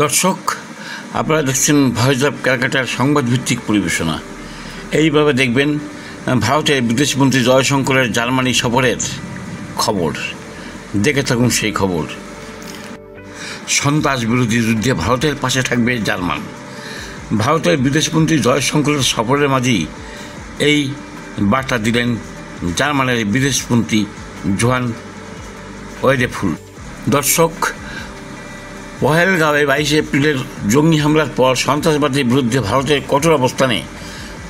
দর্শক, আপনারা দেখছেন ভয়েস অব ক্যালকাটার সংবাদ ভিত্তিক পরিবেশনা। এইভাবে দেখবেন ভারতের বিদেশমন্ত্রী জয়শঙ্করের জার্মানি সফরের খবর। দেখে থাকুন সেই খবর। সন্ত্রাস বিরোধী যুদ্ধে ভারতের পাশে থাকবে জার্মান। ভারতের বিদেশমন্ত্রী জয়শঙ্করের সফরের মাঝেই এই বার্তা দিলেন জার্মানের বিদেশমন্ত্রী জোহান ওয়েডেফুল। দর্শক, পহেলগাঁওয়ে 22 এপ্রিলের জঙ্গি হামলার পর সন্ত্রাসবাদের বিরুদ্ধে ভারতের কঠোর অবস্থানে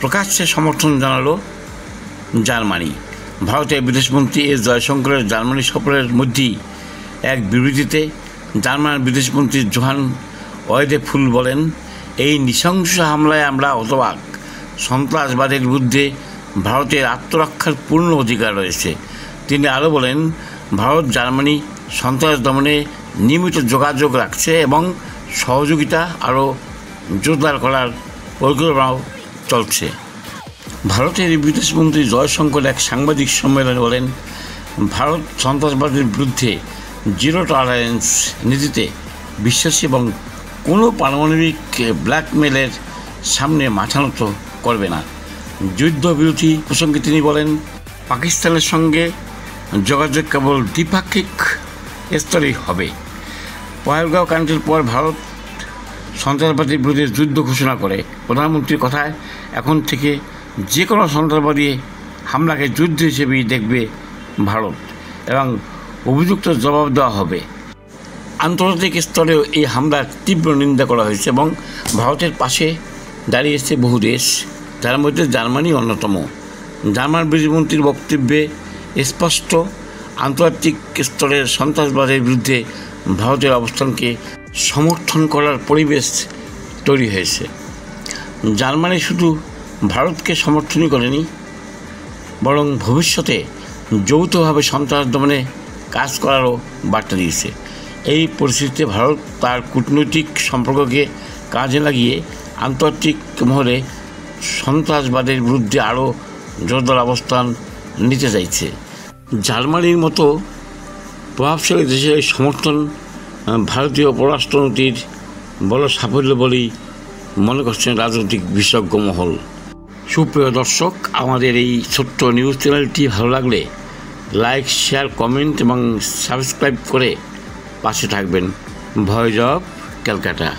প্রকাশ্যে সমর্থন জানালো জার্মানি। ভারতের বিদেশমন্ত্রী এস জয়শঙ্করের জার্মানি সফরের মধ্যেই এক বিবৃতিতে জার্মান বিদেশমন্ত্রী জোহান ওয়েডেফুল বলেন, এই নৃশংস হামলায় আমরা হতবাক। সন্ত্রাসবাদের বিরুদ্ধে ভারতের আত্মরক্ষার পূর্ণ অধিকার রয়েছে। তিনি আরও বলেন, ভারত জার্মানি সন্ত্রাস দমনে নিয়মিত যোগাযোগ রাখছে এবং সহযোগিতা আরও জোরদার করার পরিকল্পনাও চলছে। ভারতের বিদেশমন্ত্রী জয়শঙ্কর এক সাংবাদিক সম্মেলনে বলেন, ভারত সন্ত্রাসবাদের বিরুদ্ধে জিরো টলারেন্স নীতিতে বিশ্বাসী এবং কোনো পারমাণবিক ব্ল্যাকমেলের সামনে মাথা নত করবে না। যুদ্ধবিরতি প্রসঙ্গে তিনি বলেন, পাকিস্তানের সঙ্গে যোগাযোগ কেবল দ্বিপাক্ষিক স্তরেই হবে। পহেলগাঁও কাণ্ডের পর ভারত সন্ত্রাসবাদের বিরুদ্ধে যুদ্ধ ঘোষণা করে। প্রধানমন্ত্রীর কথায় এখন থেকে যে কোনো সন্ত্রাসবাদী হামলাকে যুদ্ধ হিসেবেই দেখবে ভারত এবং উপযুক্ত জবাব দেওয়া হবে। আন্তর্জাতিক স্তরেও এই হামলার তীব্র নিন্দা করা হয়েছে এবং ভারতের পাশে দাঁড়িয়েছে বহু দেশ, যার মধ্যে জার্মানি অন্যতম। জার্মান বিদেশমন্ত্রীর বক্তব্যে স্পষ্ট, আন্তর্জাতিক স্তরের সন্ত্রাসবাদের বিরুদ্ধে ভারতের অবস্থানকে সমর্থন করার পরিবেশ তৈরি হয়েছে। জার্মানি শুধু ভারতকে সমর্থনই করেনি, বরং ভবিষ্যতে যৌথভাবে সন্ত্রাস দমনে কাজ করারও বার্তা দিয়েছে। এই পরিস্থিতিতে ভারত তার কূটনৈতিক সম্পর্ককে কাজে লাগিয়ে আন্তর্জাতিক মহলে সন্ত্রাসবাদের বিরুদ্ধে আরও জোরদার অবস্থান নিতে চাইছে। জার্মানির মতো প্রভাবশালী দেশের সমর্থন ভারতীয় পররাষ্ট্রনীতির বড় সাফল্য বলেই মনে করছেন রাজনৈতিক বিশেষজ্ঞ মহল। সুপ্রিয় দর্শক, আমাদের এই ছোট্ট নিউজ চ্যানেলটি ভালো লাগলে লাইক, শেয়ার, কমেন্ট এবং সাবস্ক্রাইব করে পাশে থাকবেন। Voice of Calcutta.